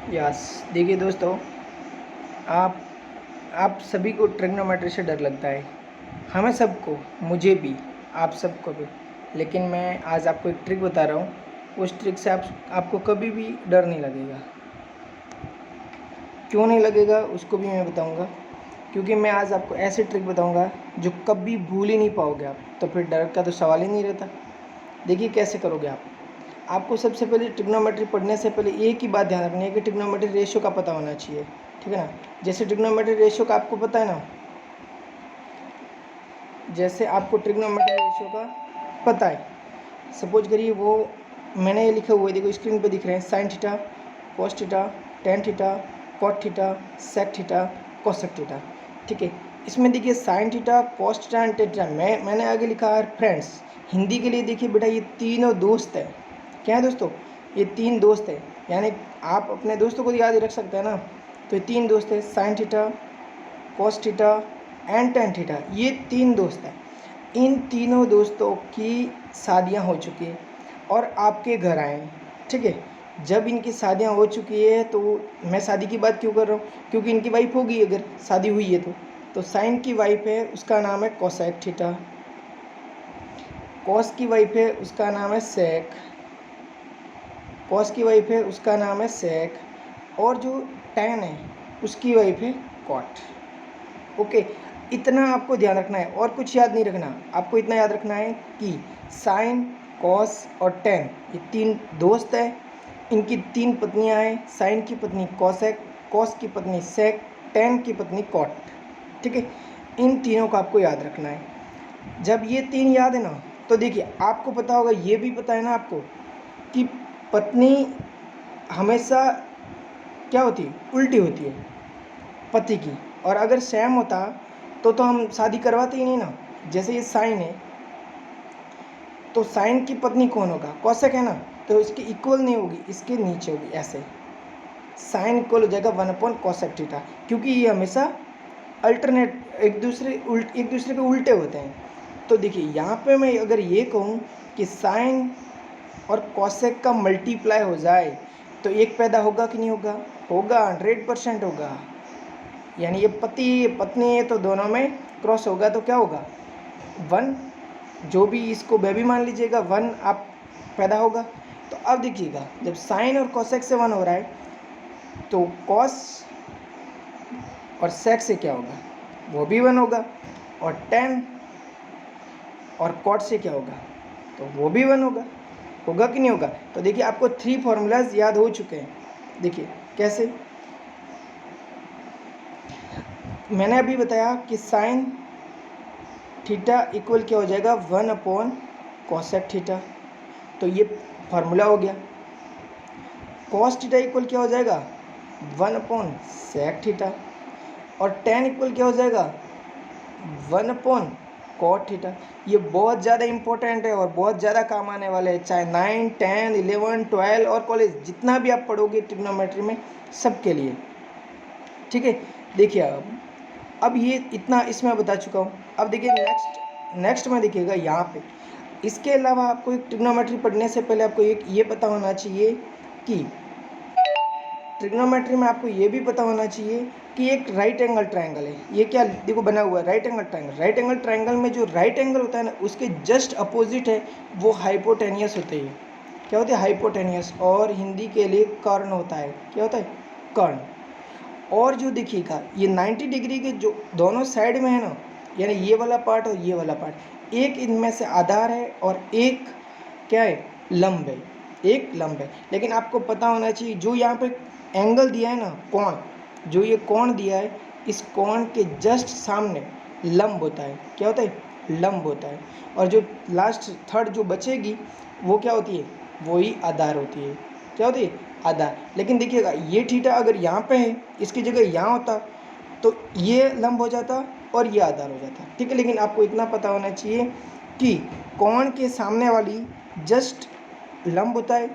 Yes, देखिए दोस्तों, आप आप सभी को ट्रिग्नोमेट्री से डर लगता है। हमें सबको, मुझे भी, आप सबको भी। लेकिन मैं आज आपको एक ट्रिक बता रहा हूँ। उस ट्रिक से आपको कभी भी डर नहीं लगेगा। क्यों नहीं लगेगा उसको भी मैं बताऊँगा। क्योंकि मैं आज आपको ऐसी ट्रिक बताऊँगा जो कभी भूल ही नहीं पाओगे आप। तो फिर डर का तो सवाल ही नहीं रहता। देखिए कैसे करोगे आप। आपको सबसे पहले ट्रिग्नोमेट्री पढ़ने से पहले एक ही बात ध्यान रखनी है कि ट्रिग्नोमेट्री रेशियो का पता होना चाहिए। ठीक है ना। जैसे ट्रिग्नोमेट्री रेशियो का आपको पता है ना, जैसे आपको ट्रिग्नोमेट्री रेशियो का पता है, सपोज करिए वो मैंने ये लिखा हुआ है, देखो स्क्रीन पे दिख रहे हैं, sine theta, cos theta, tan theta, cot theta, sec theta, cosec theta. ठीक है, इसमें देखिए sine theta, cos theta and tan theta मैंने आगे लिखा है फ्रेंड्स। हिंदी के लिए देखिए बेटा, ये तीनों दोस्त है। क्या है दोस्तों? ये तीन दोस्त है, यानी आप अपने दोस्तों को याद रख सकते हैं ना। तो ये तीन दोस्त है, sine theta, cos theta and tan theta, ये तीन दोस्त हैं। इन तीनों दोस्तों की शादियां हो चुकी है और आपके घर आए हैं। ठीक है, जब इनकी शादियां हो चुकी है तो मैं शादी की बात क्यों कर रहा हूँ, क्योंकि इनकी वाइफ होगी अगर शादी हुई है तो साइन की वाइफ है उसका नाम है कोसेक थीटा, कॉस की वाइफ है उसका नाम है सेक, कॉस की वाइफ है उसका नाम है सेक, और जो टेन है उसकी वाइफ है कॉट। ओके, इतना आपको ध्यान रखना है और कुछ याद नहीं रखना। आपको इतना याद रखना है कि साइन, कॉस और टेन ये तीन दोस्त हैं। इनकी तीन पत्नियां हैं, साइन की पत्नी कॉसेक, कॉस की पत्नी सेक, टेन की पत्नी कॉट। ठीक है, इन तीनों का आपको याद रखना है। जब ये तीन याद है ना, तो देखिए आपको पता होगा, ये भी पता है ना आपको कि पत्नी हमेशा क्या होती है, उल्टी होती है पति की। और अगर सेम होता तो हम शादी करवाते ही नहीं ना। जैसे ये साइन है तो साइन की पत्नी कौन होगा, कौशिक है ना, तो इसके इक्वल नहीं होगी, इसके नीचे होगी। ऐसे साइन इक्वल हो जाएगा 1/cosec थीटा, क्योंकि ये हमेशा अल्टरनेट एक दूसरे के उल्टे होते हैं। तो देखिए यहाँ पे मैं अगर ये कहूँ कि साइन और कॉसेक का मल्टीप्लाई हो जाए तो एक पैदा होगा कि नहीं होगा? होगा, 100% होगा। यानी ये पति ये पत्नी है तो दोनों में क्रॉस होगा तो क्या होगा? 1, जो भी इसको बेबी मान लीजिएगा, 1 आप पैदा होगा। तो अब देखिएगा, जब साइन और कॉसेक से 1 हो रहा है तो कॉस और सेक से क्या होगा? वो भी 1 होगा। और टेन और कॉट से क्या होगा? तो वो भी 1 होगा। होगा कि नहीं होगा? तो देखिए आपको 3 फॉर्मूलाज याद हो चुके हैं। देखिए कैसे, मैंने अभी बताया कि साइन थीटा इक्वल क्या हो जाएगा? 1/cosec theta. तो ये फार्मूला हो गया। कॉस थीटा इक्वल क्या हो जाएगा? 1/sec theta. और टेन इक्वल क्या हो जाएगा? 1/cot theta. ये बहुत ज़्यादा इंपॉर्टेंट है और बहुत ज़्यादा काम आने वाले हैं, चाहे 9, 10, 11, 12 और कॉलेज जितना भी आप पढ़ोगे ट्रिग्नोमेट्री में, सबके लिए। ठीक है, देखिए अब ये इतना इसमें बता चुका हूँ। अब देखिए नेक्स्ट में देखिएगा यहाँ पे, इसके अलावा आपको एक ट्रिग्नोमेट्री पढ़ने से पहले आपको एक ये पता होना चाहिए कि ट्रिग्नोमेट्री में आपको ये भी पता होना चाहिए कि एक राइट एंगल ट्रायंगल है। ये क्या देखो बना हुआ है, right angle triangle. Right angle triangle में जो राइट एंगल होता है ना, उसके जस्ट अपोजिट है वो हाइपोटेनियस होते हैं। क्या होते हैं? हाइपोटेनियस। और हिंदी के लिए कर्ण होता है। क्या होता है? कर्ण। और जो देखिएगा ये 90 डिग्री के जो दोनों साइड में है ना, यानी ये वाला पार्ट और ये वाला पार्ट, एक इनमें से आधार है और एक क्या है? लंब है। एक लंब है। लेकिन आपको पता होना चाहिए जो यहाँ पे एंगल दिया है ना, कोण, जो ये कोण दिया है, इस कोण के जस्ट सामने लंब होता है। क्या होता है? लंब होता है। और जो लास्ट थर्ड जो बचेगी वो क्या होती है? वो ही आधार होती है। क्या होती है? आधार। लेकिन देखिएगा ये थीटा अगर यहाँ पे है, इसकी जगह यहाँ होता तो ये लंब हो जाता और ये आधार हो जाता। ठीक है, लेकिन आपको इतना पता होना चाहिए कि कोण के सामने वाली जस्ट लंब होता है,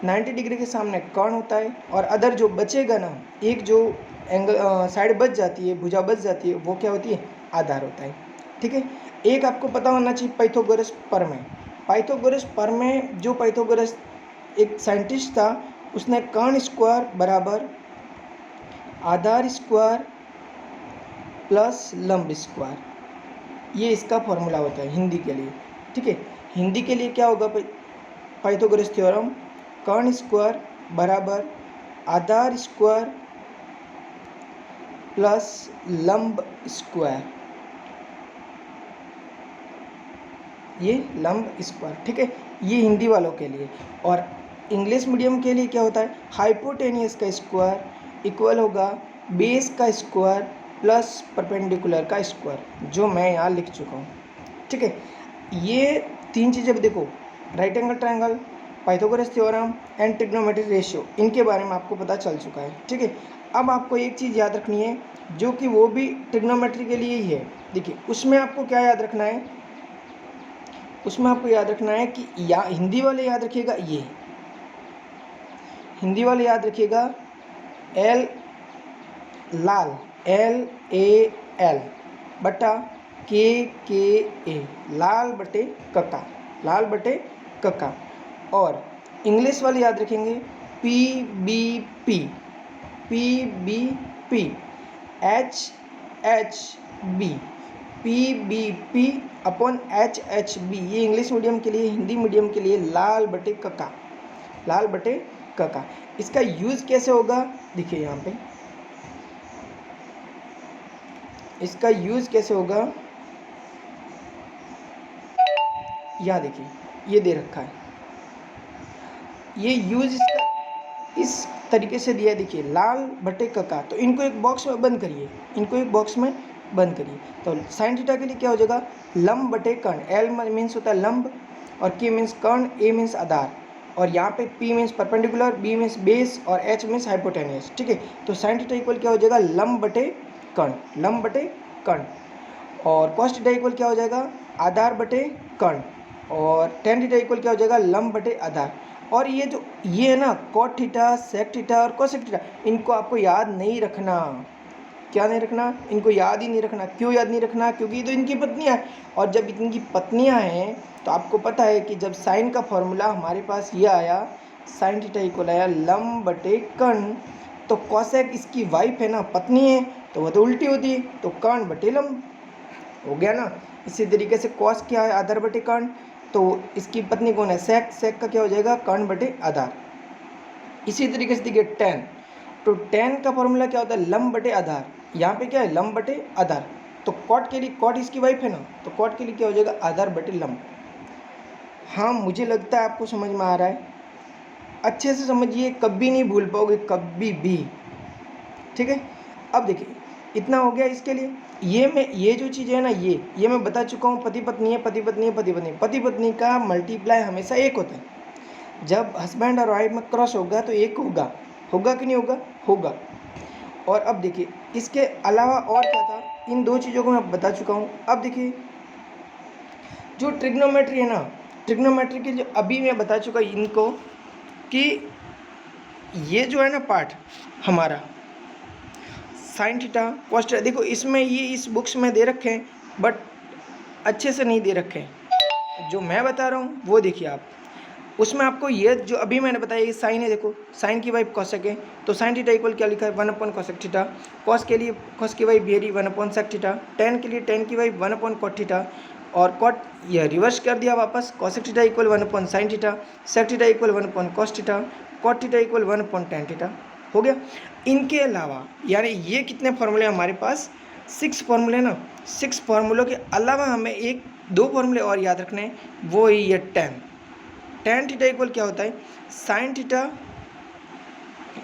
90 डिग्री के सामने कर्ण होता है, और अदर जो बचेगा ना, एक जो एंगल साइड बच जाती है, भुजा बच जाती है, वो क्या होती है? आधार होता है। ठीक है, एक आपको पता होना चाहिए पाइथागोरस प्रमेय। पाइथागोरस प्रमेय, जो पाइथागोरस एक साइंटिस्ट था, उसने कर्ण स्क्वायर बराबर आधार स्क्वायर प्लस लंब स्क्वायर, ये इसका फॉर्मूला होता है हिंदी के लिए। ठीक है, हिंदी के लिए क्या होगा पाइथागोरस थ्योरम, कर्ण स्क्वायर बराबर आधार स्क्वायर प्लस लंब स्क्वायर, ये लंब स्क्वायर। ठीक है, ये हिंदी वालों के लिए। और इंग्लिश मीडियम के लिए क्या होता है, हाइपोटेनियस का स्क्वायर इक्वल होगा बेस का स्क्वायर प्लस परपेंडिकुलर का स्क्वायर, जो मैं यहाँ लिख चुका हूँ। ठीक है, ये तीन चीज़ें भी देखो, right angle triangle, Pythagoras theorem and trigonometric ratio, इनके बारे में आपको पता चल चुका है। ठीक है, अब आपको एक चीज़ याद रखनी है, जो कि वो भी ट्रिग्नोमेट्री के लिए ही है। देखिए, उसमें आपको क्या याद रखना है, उसमें आपको याद रखना है कि या हिंदी वाले याद रखिएगा, ये हिंदी वाले याद रखिएगा एल लाल, LAL बटा KKA, लाल बटे कका, लाल बटे कका। और इंग्लिश वाले याद रखेंगे PBP, HHB, PBP upon HHB, ये इंग्लिश मीडियम के लिए, हिंदी मीडियम के लिए लाल बटे कका, लाल बटे कका। इसका यूज़ कैसे होगा, देखिए यहाँ पे इसका यूज़ कैसे होगा, यहाँ देखिए ये दे रखा है, ये यूज़ इसका इस तरीके से दिया है। देखिए लाल बटे कका, तो इनको एक बॉक्स में बंद करिए, इनको एक बॉक्स में बंद करिए। तो साइन थीटा के लिए क्या हो जाएगा, लंब बटे कर्ण, L मीन्स होता है लंब और K मीन्स कर्ण, A मीन्स आधार, और यहाँ पे P means perpendicular, B means base और H मीन्स हाइपोटेनियस। ठीक है, तो साइन थीटा इक्वल क्या हो जाएगा, लंब बटे कर्ण, लंब बटे कर्ण। और कॉस थीटा इक्वल क्या हो जाएगा, आधार बटे कर्ण। और टेन थीटा इक्वल क्या हो जाएगा, लंब बटे आधार। और ये जो ये है ना, कॉट थीटा, सेक थीटा और कोसेक थीटा, इनको आपको याद नहीं रखना। क्या नहीं रखना, इनको याद ही नहीं रखना। क्यों याद नहीं रखना, क्योंकि ये तो इनकी पत्नियां हैं, और जब इनकी पत्नियां हैं तो आपको पता है कि जब साइन का फॉर्मूला हमारे पास ये आया, साइन थीटा इक्वल आया लंब बटे कर्ण, तो कोसेक इसकी वाइफ है ना, पत्नी है, तो वह तो उल्टी होती है, तो कर्ण बटे लंब हो गया ना। इसी तरीके से कॉस क्या है, आधार बटे कर्ण, तो इसकी पत्नी कौन है, सेक, सेक का क्या हो जाएगा, कर्ण बटे आधार। इसी तरीके से देखिए टेन, तो टेन का फॉर्मूला क्या होता है, लंब बटे आधार, यहाँ पे क्या है, लंब बटे आधार। तो कॉट के लिए, कॉट इसकी वाइफ है ना, तो कॉट के लिए क्या हो जाएगा, आधार बटे लंब। हाँ, मुझे लगता है आपको समझ में आ रहा है, अच्छे से समझिए, कभी नहीं भूल पाओगे, कभी भी। ठीक है, अब देखिए इतना हो गया इसके लिए। ये जो चीज़ है ना, ये मैं बता चुका हूँ, पति पत्नी है, पति पत्नी है, पति पत्नी, पति पत्नी का मल्टीप्लाई हमेशा एक होता है। जब हस्बैंड और वाइफ में क्रॉस होगा तो एक होगा, होगा कि नहीं होगा, होगा। और अब देखिए इसके अलावा और क्या था, इन दो चीज़ों को मैं बता चुका हूँ। अब देखिए जो ट्रिग्नोमेट्री है ना, ट्रिग्नोमेट्री के जो अभी मैं बता चुका इनको, कि ये जो है ना पार्ट हमारा साइन थीटा कॉस थीटा, देखो इसमें ये इस बुक्स में दे रखे हैं, बट अच्छे से नहीं दे रखे हैं। जो मैं बता रहा हूँ वो देखिए आप, उसमें आपको ये जो अभी मैंने बताया, ये साइन है, देखो साइन की वाइफ कॉसेक है, तो साइन थीटा इक्वल क्या लिखा है, 1 अपॉन कॉसेक थीटा। कॉस के लिए कॉस की wife very 1 upon sec theta. Tan के लिए टेन की वाइफ 1 अपॉन कॉट थीटा। और कॉट यह रिवर्स कर दिया वापस, cosec theta equal 1 upon sine theta, sec theta equal 1 upon cos theta, cot theta equal 1 upon tan theta. हो गया। इनके अलावा यानी ये कितने फॉर्मूले हमारे पास, 6 फॉर्मूले ना, 6 फॉर्मूलों के अलावा हमें एक दो फॉर्मूले और याद रखने हैं, वो है ये टेन। टेन थीटा इक्वल क्या होता है, साइन थीटा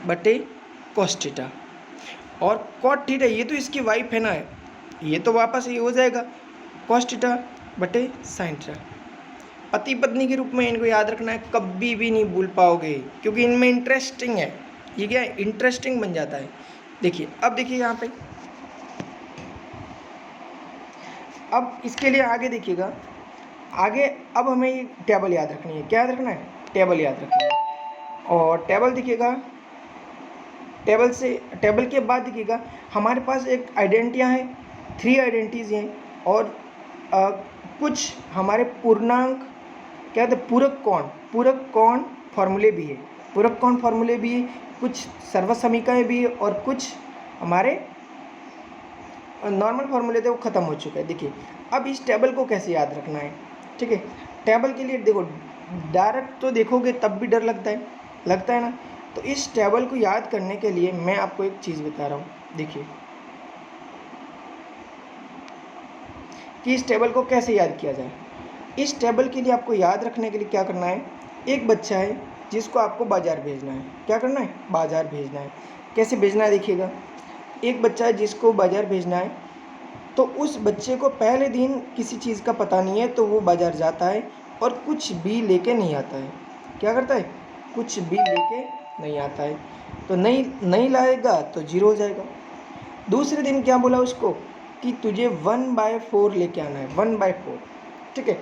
बटे कॉस थीटा। और कॉट थीटा, ये तो इसकी वाइफ है ना, ये तो वापस ये हो जाएगा कॉस थीटा बटे साइन थीटा। पति पत्नी के रूप में इनको याद रखना है, कभी भी नहीं भूल पाओगे, क्योंकि इनमें इंटरेस्टिंग है, ये क्या है, इंटरेस्टिंग बन जाता है। देखिए अब देखिए यहाँ पे, अब इसके लिए आगे देखिएगा, आगे अब हमें ये टेबल याद रखनी है। क्या याद रखना है, टेबल याद रखना है। और टेबल देखिएगा, टेबल के बाद देखिएगा हमारे पास एक आइडेंटियाँ हैं, 3 आइडेंटिटीज हैं, और कुछ हमारे पूर्णांक क्या कहते हैं, पूरक कोण फॉर्मूले भी है। पूरक कोण फॉर्मूले भी, कुछ सर्वसमीकरण भी और कुछ हमारे नॉर्मल फार्मूले थे वो ख़त्म हो चुके हैं। देखिए अब इस टेबल को कैसे याद रखना है, ठीक है। टेबल के लिए देखो डायरेक्ट तो देखोगे तब भी डर लगता है ना। तो इस टेबल को याद करने के लिए मैं आपको एक चीज़ बता रहा हूँ, देखिए कि इस टेबल को कैसे याद किया जाए। इस टेबल के लिए आपको याद रखने के लिए क्या करना है, एक बच्चा है जिसको आपको बाज़ार भेजना है। क्या करना है, बाज़ार भेजना है। कैसे भेजना है देखिएगा, एक बच्चा है जिसको बाज़ार भेजना है, तो उस बच्चे को पहले दिन किसी चीज़ का पता नहीं है, तो वो बाज़ार जाता है और कुछ भी लेके नहीं आता है। क्या करता है, कुछ भी लेके नहीं आता है। तो नहीं लाएगा तो 0 हो जाएगा। दूसरे दिन क्या बोला उसको कि तुझे 1/4 लेके आना है, 1/4, ठीक है।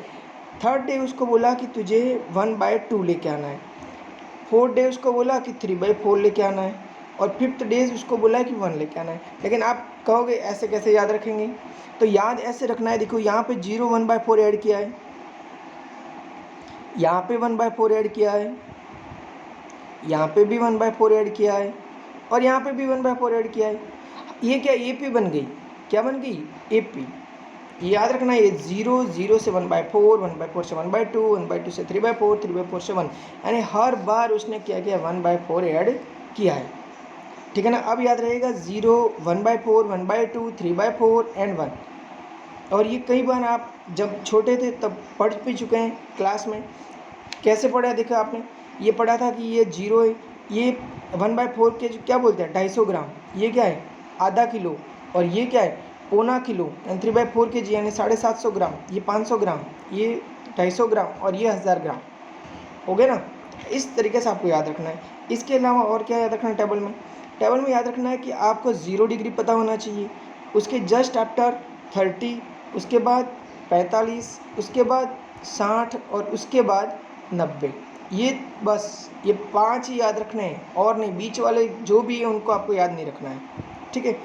थर्ड डे उसको बोला कि तुझे 1/2 लेके आना है। फोर्थ डे उसको बोला कि 3/4 लेके आना है। और फिफ्थ डे उसको बोला है कि 1 लेके आना है। लेकिन आप कहोगे ऐसे कैसे याद रखेंगे, तो याद ऐसे रखना है। देखो यहाँ पे 0 1/4 ऐड किया है, यहाँ पे 1/4 ऐड किया है, यहाँ पे भी 1/4 ऐड किया है और यहाँ पे भी 1/4 ऐड किया है। ये क्या AP बन गई, क्या बन गई, AP। याद रखना है 0 0 से 1/4, 1/4 से 1/2, 1/2 से 3/4, 3/4 से 1, यानी हर बार उसने क्या किया 1/4 ऐड किया है, ठीक है ना। अब याद रहेगा 0 1/4, 1/2, 3/4 एंड 1। और ये कई बार आप जब छोटे थे तब पढ़ भी चुके हैं क्लास में। कैसे पढ़ा है देखा आपने, ये पढ़ा था कि ये 0 है, ये 1/4 के क्या बोलते हैं 250 ग्राम, ये क्या है आधा किलो, और ये क्या है पौना किलो, यानी 3/4 kg यानी 750 ग्राम, ये 500 ग्राम, ये 250 ग्राम और ये 1000 ग्राम, हो गए ना। इस तरीके से आपको याद रखना है। इसके अलावा और क्या याद रखना है टेबल में, टेबल में याद रखना है कि आपको 0 डिग्री पता होना चाहिए, उसके जस्ट आफ्टर 30, उसके बाद 45, उसके बाद 60 और उसके बाद 90। ये बस ये 5 ही याद रखने हैं और नहीं, बीच वाले जो भी है उनको आपको याद नहीं रखना है, ठीक है।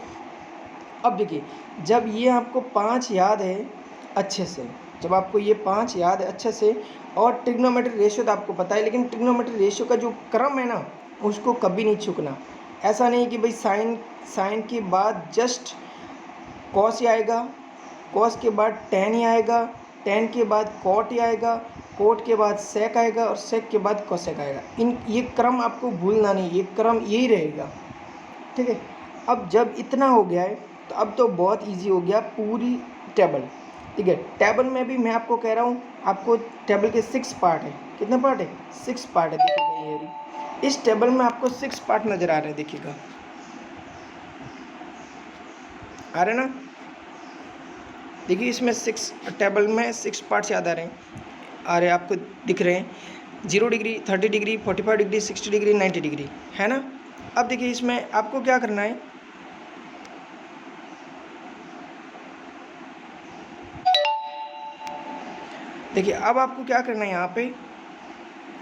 अब देखिए जब ये आपको 5 याद है अच्छे से, जब आपको ये 5 याद है अच्छे से, और ट्रिग्नोमेट्री रेशियो तो आपको पता है, लेकिन ट्रिग्नोमेट्री रेशियो का जो क्रम है ना उसको कभी नहीं चूकना। ऐसा नहीं कि भाई साइन के बाद जस्ट कॉस ही आएगा, कॉस के बाद टेन ही आएगा, टेन के बाद कॉट ही आएगा, कोट के बाद सेक आएगा और सेक के बाद कोसेक आएगा। ये क्रम आपको भूलना नहीं, ये क्रम यही रहेगा, ठीक है। अब जब इतना हो गया है तो अब तो बहुत इजी हो गया पूरी टेबल, ठीक है। टेबल में भी मैं आपको कह रहा हूँ, आपको टेबल के 6 पार्ट है, कितने पार्ट है 6 पार्ट है। देखिएगा ये इस टेबल में आपको 6 पार्ट नज़र आ रहे हैं, देखिएगा आ रहे ना, देखिए इसमें 6 टेबल में 6 पार्ट्स याद आ रहे हैं, आपको दिख रहे हैं 0 degree, 30 degree, 45 degree, 60 degree, 90 degree, है ना। अब देखिए इसमें आपको क्या करना है, देखिए अब आपको क्या करना है, यहाँ पे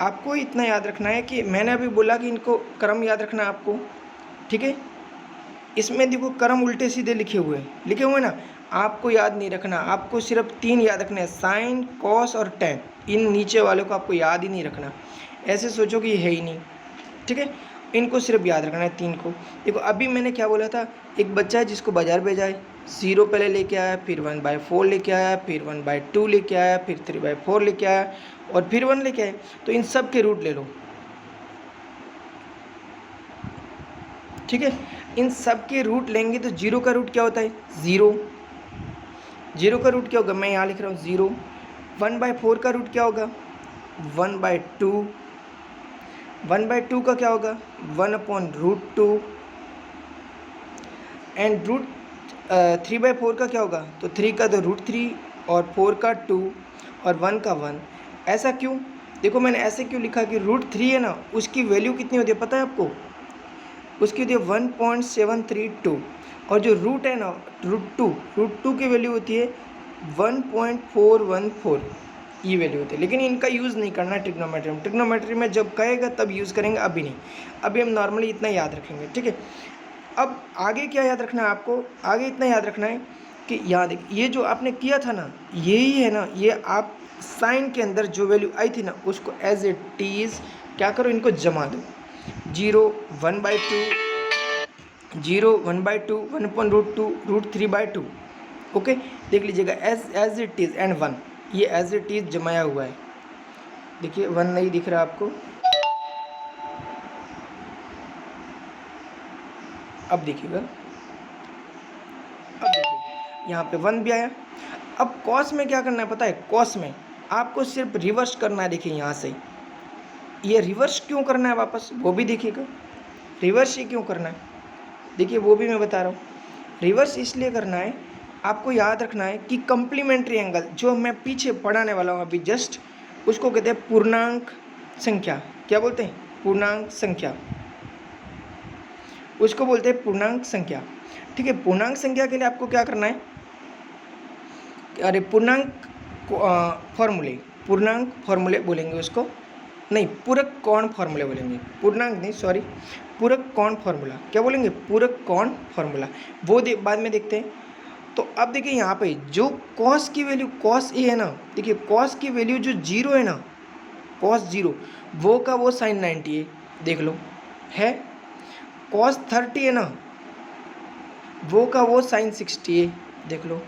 आपको इतना याद रखना है कि मैंने अभी बोला कि इनको क्रम याद रखना है आपको, ठीक है। इसमें देखो क्रम उल्टे सीधे लिखे हुए ना, आपको याद नहीं रखना, आपको सिर्फ 3 याद रखना है, साइन कॉस और टेन। इन नीचे वालों को आपको याद ही नहीं रखना, ऐसे सोचो कि ये है ही नहीं, ठीक है। इनको सिर्फ याद रखना है 3 को। देखो अभी मैंने क्या बोला था, एक बच्चा है जिसको बाज़ार भेजा है, 0 पहले लेके आया, फिर 1/4 लेके आया, फिर 1/2 लेके आया, फिर 3/4 लेके आया और फिर 1 लेके आया। तो इन सब के रूट ले लो, ठीक है। इन सब के रूट लेंगे तो 0 का रूट क्या होता है 0, 0 का रूट क्या होगा, मैं यहाँ लिख रहा हूँ 0। 1/4 का रूट क्या होगा 1/2, 1/2 का क्या होगा 1/√2 एंड 3/4 का क्या होगा, तो 3 का तो √3 और 4 का 2 और 1 का 1। ऐसा क्यों, देखो मैंने ऐसे क्यों लिखा कि √3 है ना, उसकी वैल्यू कितनी होती है पता है आपको, उसकी होती है 1.732 और जो रूट है ना √2 की वैल्यू होती है 1.414, ये वैल्यू होती है। लेकिन इनका यूज़ नहीं करना है ट्रिग्नोमेट्री में जब कहेगा तब यूज़ करेंगे, अभी नहीं, अभी हम नॉर्मली इतना याद रखेंगे, ठीक है। अब आगे क्या याद रखना है आपको, आगे इतना याद रखना है कि याद ये जो आपने किया था ना, यही है ना, ये आप साइन के अंदर जो वैल्यू आई थी ना उसको एज इट इज़ क्या करो, इनको जमा दो, 0 1/2 0 1/2 1/√2 √3/2। ओके, देख लीजिएगा एज इट इज़ एंड 1, ये एज इट इज़ जमाया हुआ है। देखिए 1 नहीं दिख रहा आपको, अब देखिएगा, अब देखिए यहाँ पे 1 भी आया। अब कॉस में क्या करना है पता है, कॉस में आपको सिर्फ रिवर्स करना है। देखिए यहाँ से ये रिवर्स क्यों करना है वापस, वो भी देखिएगा। रिवर्स ही क्यों करना है, देखिए वो भी मैं बता रहा हूँ। रिवर्स इसलिए करना है, आपको याद रखना है कि कम्प्लीमेंट्री एंगल जो मैं पीछे पढ़ाने वाला हूँ अभी जस्ट, उसको कहते हैं पूर्णांक संख्या। क्या बोलते हैं, पूर्णांक संख्या, उसको बोलते हैं पूर्णांक संख्या। ठीक है, पूर्णांक संख्या के लिए आपको क्या करना है, अरे पूर्णांक पूर्णांक फॉर्मूले बोलेंगे उसको, नहीं पूरक कोण फॉर्मूले बोलेंगे, पूर्णांक नहीं सॉरी, पूरक कोण फॉर्मूला। क्या बोलेंगे, पूरक कोण फॉर्मूला, वो बाद में देखते हैं। तो अब देखिए यहाँ पे जो कॉस की वैल्यू कॉस ए है ना, देखिए कॉस की वैल्यू जो 0 है ना, कॉस 0 वो का वो साइन 90 है, देख लो है। कॉस 30 है ना, वो का वो साइन 60 है, देख लो।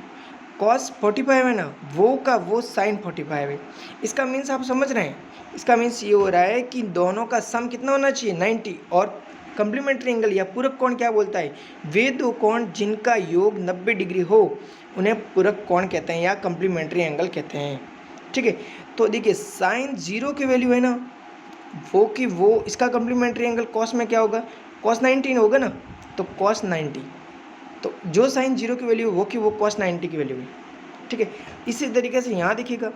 कॉस 45 है ना, वो का वो साइन 45 है। इसका मीन्स आप समझ रहे हैं, इसका मीन्स ये हो रहा है कि दोनों का सम कितना होना चाहिए, 90। और कम्प्लीमेंट्री एंगल या पूरक कोण क्या बोलता है, वे दो कोण जिनका योग 90 डिग्री हो उन्हें पूरक कोण कहते हैं या कम्प्लीमेंट्री एंगल कहते हैं। ठीक है, तो देखिए साइन 0 की वैल्यू है ना, वो कि वो इसका कम्प्लीमेंट्री एंगल कॉस में क्या होगा, कॉस 90 होगा ना, तो कॉस 90। तो जो साइन 0 की वैल्यू वो कि वो कॉस 90 की वैल्यू है। ठीक है, इसी तरीके से यहाँ देखिएगा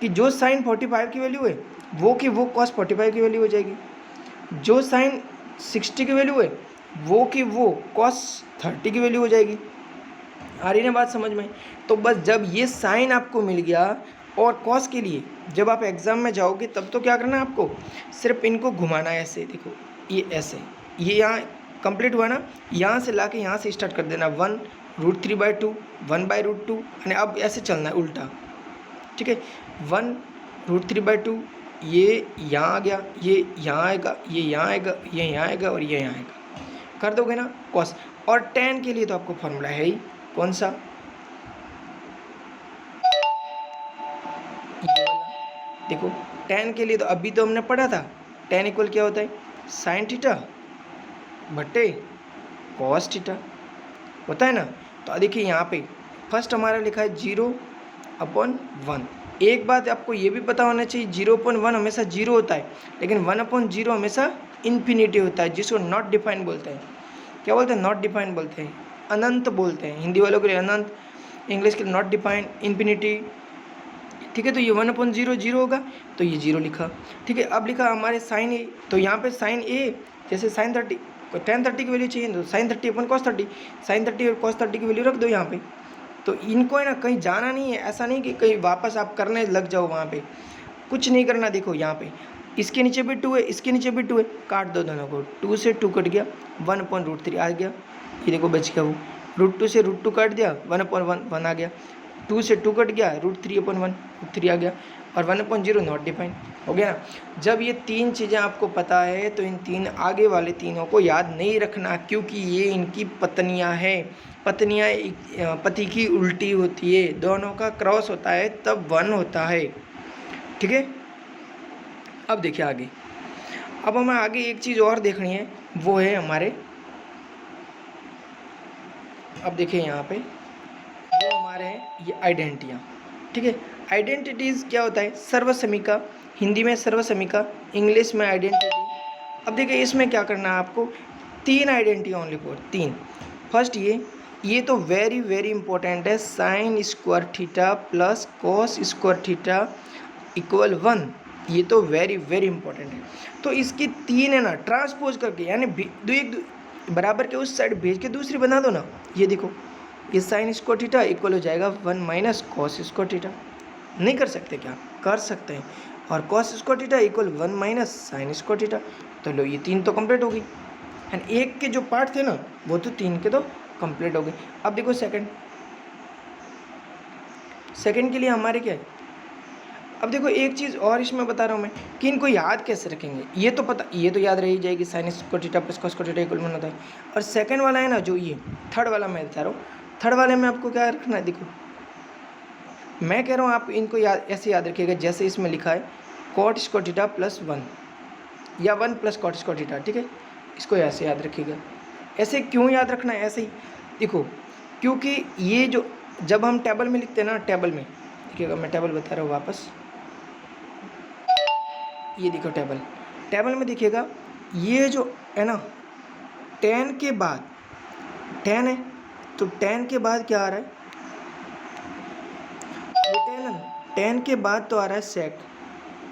कि जो साइन 45 की वैल्यू है वो कि वो कॉस 45 की वैल्यू हो जाएगी। जो साइन 60 की वैल्यू है वो कि वो कॉस 30 की वैल्यू हो जाएगी। आ रही ना बात समझ में। तो बस जब ये साइन आपको मिल गया और कॉस के लिए जब आप एग्ज़ाम में जाओगे तब तो क्या करना है आपको, सिर्फ इनको घुमाना है ऐसे, देखो ये ऐसे, ये यहाँ कंप्लीट हुआ ना, यहाँ से ला के यहाँ से स्टार्ट कर देना 1√3/2 1/√2, यानी अब ऐसे चलना है उल्टा। ठीक है, 1√3/2, ये यहाँ आ गया, ये यहाँ आएगा, ये यहाँ आएगा, ये यहाँ आएगा और ये यहाँ आएगा, कर दोगे ना कॉस। और टेन के लिए तो आपको फॉर्मूला है ही, कौन सा, ये वाला। देखो टेन के लिए तो अभी तो हमने पढ़ा था, टेन इक्वल क्या होता है, साइन थीटा बटे कॉस थीटा होता है ना। तो देखिए यहाँ पे फर्स्ट हमारा लिखा है 0/1। एक बात आपको ये भी पता होना चाहिए, 0/1 हमेशा 0 होता है, लेकिन 1/0 हमेशा इन्फिनिटी होता है, जिसको नॉट डिफाइन बोलते हैं। क्या बोलते हैं, नॉट डिफाइन बोलते हैं, अनंत बोलते हैं। हिंदी वालों के लिए अनंत, इंग्लिश के लिए नॉट डिफाइन, इन्फिनिटी। ठीक है, तो ये 1/0 0 होगा, तो ये 0 लिखा। ठीक है, अब लिखा हमारे साइन ए, तो यहाँ पे साइन ए जैसे साइन 30 tan 30 की वैल्यू चाहिए तो साइन 30/cos 30, साइन 30 और cos 30 की वैल्यू रख दो यहाँ पे। तो इनको है ना कहीं जाना नहीं है, ऐसा नहीं कि कहीं वापस आप करने लग जाओ, वहाँ पे कुछ नहीं करना। देखो यहाँ पे इसके नीचे भी 2 है, इसके नीचे भी 2 है, काट दो दोनों को, 2 से 2 कट गया, 1/√3 आ गया, ये देखो बच गया वो, √2 से √2 काट दिया, 1/1 1 आ गया, 2 से 2 कट गया, √3/1 √3 आ गया, और 1/0 नॉट डिफाइन हो गया ना। जब ये तीन चीज़ें आपको पता है तो इन तीन आगे वाले तीनों को याद नहीं रखना, क्योंकि ये इनकी पत्नियां हैं। पत्नियां पति की उल्टी होती है, दोनों का क्रॉस होता है तब 1 होता है। ठीक है, अब देखिए आगे, अब हमें आगे एक चीज़ और देखनी है, वो है हमारे, अब देखिए यहाँ पे वो हमारे हैं ये आइडेंटिटियाँ। ठीक है, आइडेंटिटीज़ क्या होता है, सर्वसमीका, हिंदी में सर्वसमीका, इंग्लिश में आइडेंटिटी। अब देखिए इसमें क्या करना है आपको, 3 आइडेंटिटी ओनली फॉर 3। फर्स्ट ये तो वेरी वेरी इंपॉर्टेंट है, sine square theta plus cos square theta equal 1, ये तो वेरी वेरी इंपॉर्टेंट है। तो इसकी 3 है ना ट्रांसपोज करके, यानी एक बराबर के उस साइड भेज के दूसरी बना दो ना। ये देखो ये साइन स्क्वायर थीटा इक्वल हो जाएगा 1 - कॉस स्क्वायर थीटा। नहीं कर सकते क्या, कर सकते हैं। और cos square theta equal 1 - sine square theta. तो लो ये 3 तो कंप्लीट हो गई, एंड एक के जो पार्ट थे ना वो तो 3 के तो कंप्लीट हो गए। अब देखो सेकंड के लिए हमारे क्या है, अब देखो एक चीज़ और इसमें बता रहा हूँ मैं कि इनको याद कैसे रखेंगे। ये तो पता, ये तो याद रह ही जाएगी, sine square theta plus cos square theta equal 1 होता है। और सेकंड वाला है ना जो ये थर्ड वाला मैं बता रहा हूँ, थर्ड वाले में आपको क्या रखना है, देखो मैं कह रहा हूँ आप इनको याद ऐसे याद रखिएगा जैसे इसमें लिखा है कॉट स्क्वायर थीटा प्लस 1 या 1 प्लस कॉट स्क्वायर थीटा, ठीक है, इसको ऐसे याद रखिएगा। ऐसे क्यों याद रखना है, ऐसे ही देखो, क्योंकि ये जो जब हम टेबल में लिखते हैं ना, टेबल में देखिएगा, मैं टेबल बता रहा हूँ वापस, ये देखो टेबल, टेबल में देखिएगा ये जो है ना 10 के बाद 10 है, तो 10 के बाद क्या आ रहा है, ये 10 है, 10 के बाद तो आ रहा है सेक,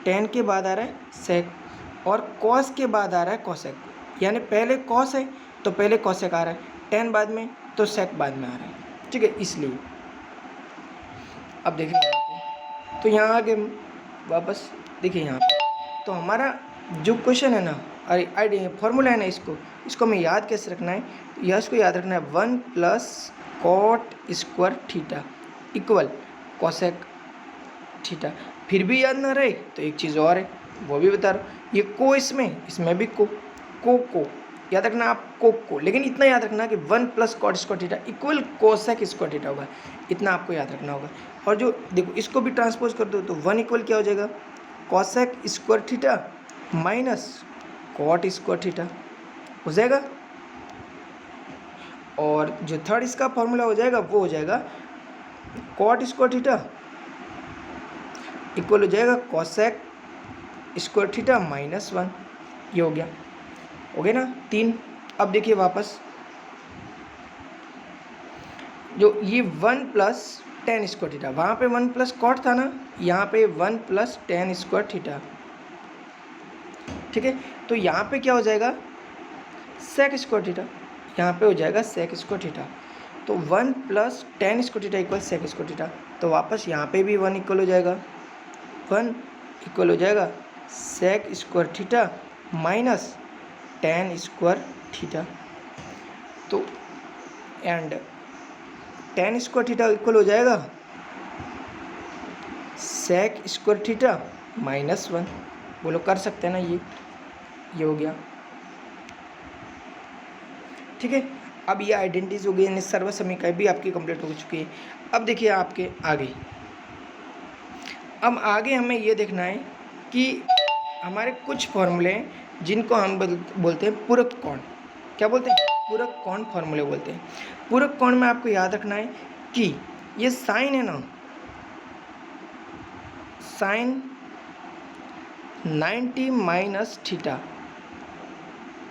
10 के बाद आ रहा है सेक, और कॉस के बाद आ रहा है कॉसेक, यानी पहले कॉस है तो पहले कॉसेक आ रहा है, 10 बाद में तो सेक बाद में आ रहा है, ठीक है, इसलिए। अब देखिए यहाँ पे, तो यहाँ आगे वापस देखिए यहाँ पे, तो हमारा जो क्वेश्चन है ना, अरे फॉर्मूला है ना, इसको हमें याद कैसे रखना है, तो यह इसको याद रखना है 1 plus cot square theta equal cosec theta. फिर भी याद ना रहे तो एक चीज़ और है, वो भी बता रहा हूँ, ये को इसमें भी को याद रखना आप को, लेकिन इतना याद रखना कि 1 plus cot square theta equal cosec square theta होगा, इतना आपको याद रखना होगा। और जो देखो इसको भी ट्रांसपोज कर दो तो 1 इक्वल क्या हो जाएगा, cosec square theta minus cot square theta हो जाएगा। और जो थर्ड इसका फॉर्मूला हो जाएगा वो हो जाएगा कॉट स्क्वायर थीटा इक्वल हो जाएगा कोसेक स्क्वायर थीटा माइनस 1, ये हो गया ना 3। अब देखिए वापस, जो ये 1 प्लस टेन स्क्वायर थीटा, वहाँ पे 1 प्लस कॉट था ना, यहाँ पे 1 प्लस टेन स्क्वायर थीटा, ठीक है, तो यहाँ पे क्या हो जाएगा सेक स्क्वायर थीटा, यहाँ पे हो जाएगा सेक स्क्वायर थीटा, तो 1 plus tan square theta equal sec square theta, तो वापस यहाँ पे भी 1 इक्वल हो जाएगा, 1 इक्वल हो जाएगा sec square theta minus tan square theta, तो and tan square theta equal हो जाएगा सेक स्क्वायर थीटा माइनस 1। बोलो कर सकते हैं ना, ये हो गया, ठीक है। अब ये आइडेंटिटीज हो गई, यानी सर्व समीकरण भी आपकी कंप्लीट हो चुकी है। अब देखिए आपके आगे, अब आगे हमें ये देखना है कि हमारे कुछ फॉर्मूले हैं जिनको हम बोलते हैं पूरक कोण। क्या बोलते हैं, पूरक कोण फॉर्मूले बोलते हैं। पूरक कोण में आपको याद रखना है कि ये साइन है ना, साइन 90 माइनस थीटा,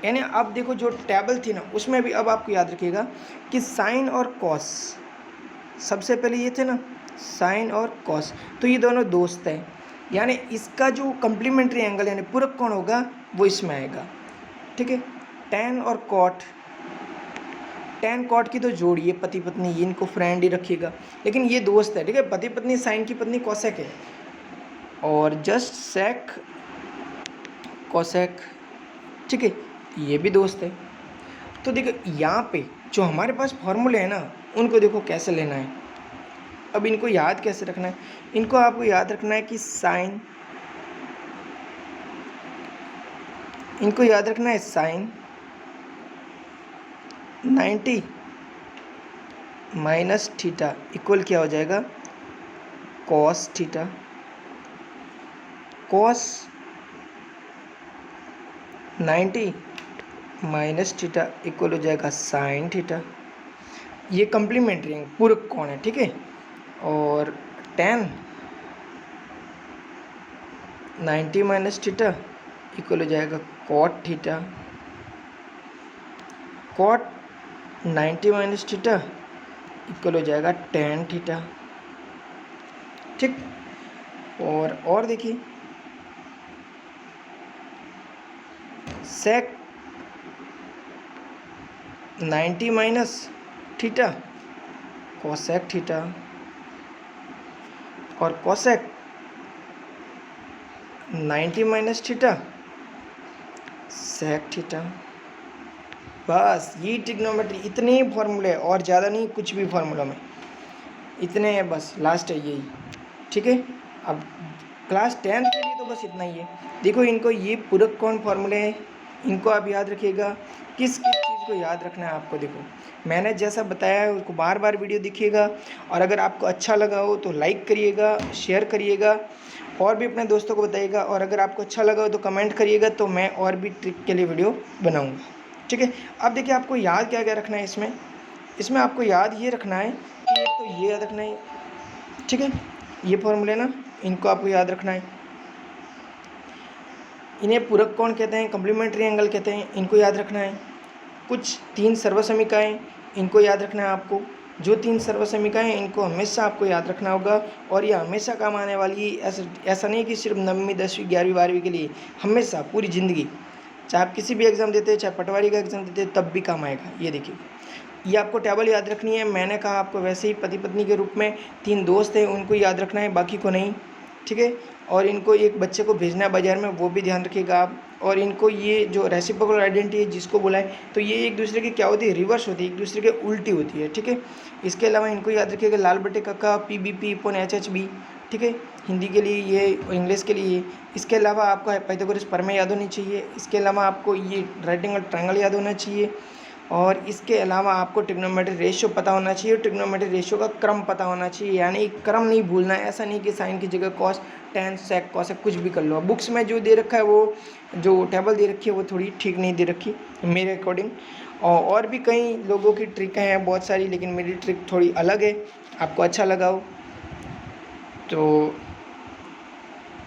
यानी अब देखो जो टेबल थी ना उसमें भी अब आपको याद रखिएगा कि साइन और कॉस, सबसे पहले ये थे ना साइन और कॉस, तो ये दोनों दोस्त हैं, यानी इसका जो कम्प्लीमेंट्री एंगल यानी पूरक कोण होगा वो इसमें आएगा, ठीक है। टेन और कॉट, टेन कॉट की तो जोड़ी है पति पत्नी, इनको फ्रेंड ही रखिएगा, लेकिन ये दोस्त है, ठीक है, पति पत्नी, साइन की पत्नी कॉसेक है, और जस्ट सेक कॉसेक, ठीक है, ये भी दोस्त है। तो देखो यहाँ पे जो हमारे पास फॉर्मूले हैं ना उनको देखो कैसे लेना है। अब इनको याद कैसे रखना है, इनको आपको याद रखना है कि साइन, इनको याद रखना है साइन 90 माइनस थीटा इक्वल क्या हो जाएगा cos theta, cos 90 minus theta equal हो जाएगा साइन थीटा। ये कम्प्लीमेंट्री है, पूरक कोण है, ठीक है। और टेन 90 माइनस थीटा इक्वल हो जाएगा cot theta, cot 90 minus theta equal हो जाएगा टेन थीटा, ठीक। और देखिए sec 90 minus theta cosec theta, और cosec 90 minus theta sec theta. बस ये ट्रिग्नोमेट्री, इतने ही फॉर्मूले, और ज़्यादा नहीं, कुछ भी फॉर्मूला में इतने हैं, बस लास्ट है यही, ठीक है। अब क्लास 10th के लिए तो बस इतना ही है। देखो इनको ये पूरक कोण फॉर्मूले हैं, इनको आप याद रखिएगा। किस किस चीज़ को याद रखना है आपको, देखो मैंने जैसा बताया है उसको बार बार वीडियो देखिएगा, और अगर आपको अच्छा लगा हो तो लाइक करिएगा, शेयर करिएगा और भी अपने दोस्तों को बताइएगा, और अगर आपको अच्छा लगा हो तो कमेंट करिएगा, तो मैं और भी ट्रिक के लिए वीडियो बनाऊँगा। ठीक है, अब देखिए आपको याद क्या क्या रखना है इसमें आपको याद ये रखना है कि एक तो ये याद रखना है, ठीक है, ये फॉर्मूले ना, इनको आपको याद रखना है। इन्हें पूरक कोण कहते हैं, कम्प्लीमेंट्री एंगल कहते हैं, इनको याद रखना है। कुछ 3 सर्वसमीकाएँ, इनको याद रखना है आपको। जो 3 सर्वसमीकाएँ इनको हमेशा आपको याद रखना होगा, और ये हमेशा काम आने वाली है। ऐसा नहीं कि सिर्फ 9वीं 10वीं 11वीं 12वीं के लिए, हमेशा पूरी ज़िंदगी, चाहे आप किसी भी एग्ज़ाम देते हैं, चाहे पटवारी का एग्ज़ाम देते हैं, तब भी काम आएगा। ये देखिए, ये आपको टेबल याद रखनी है। मैंने कहा आपको वैसे ही पति पत्नी के रूप में 3 दोस्त हैं, उनको याद रखना है, बाकी को नहीं, ठीक है। और इनको एक बच्चे को भेजना है बाज़ार में, वो भी ध्यान रखिएगा आप। और इनको ये जो रेसिप्रोकल आइडेंटिटी है जिसको बोला है, तो ये एक दूसरे की क्या होती है, रिवर्स होती है, एक दूसरे के उल्टी होती है, ठीक है। इसके अलावा इनको याद रखिएगा लाल बटे का PBP अपॉन HHB, ठीक है, हिंदी के लिए ये, इंग्लिश के लिए ये। इसके अलावा आपको पाइथागोरस प्रमेय याद होनी चाहिए। इसके अलावा आपको ये राइट एंगल ट्रायंगल याद होना चाहिए, और इसके अलावा आपको ट्रिग्नोमेट्री रेशियो पता होना चाहिए। ट्रिग्नोमेट्री रेशियो का क्रम पता होना चाहिए, यानी क्रम नहीं भूलना है। ऐसा नहीं कि साइन की जगह कॉस, टेन, सेक, कॉसेक कुछ भी कर लो। बुक्स में जो दे रखा है, वो जो टेबल दे रखी है वो थोड़ी ठीक नहीं दे रखी मेरे अकॉर्डिंग। और भी कई लोगों की ट्रिकें हैं बहुत सारी, लेकिन मेरी ट्रिक थोड़ी अलग है। आपको अच्छा लगा हो तो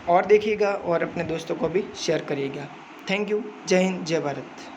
और देखिएगा, और अपने दोस्तों को भी शेयर करिएगा। Thank you. जय हिंद, जय भारत।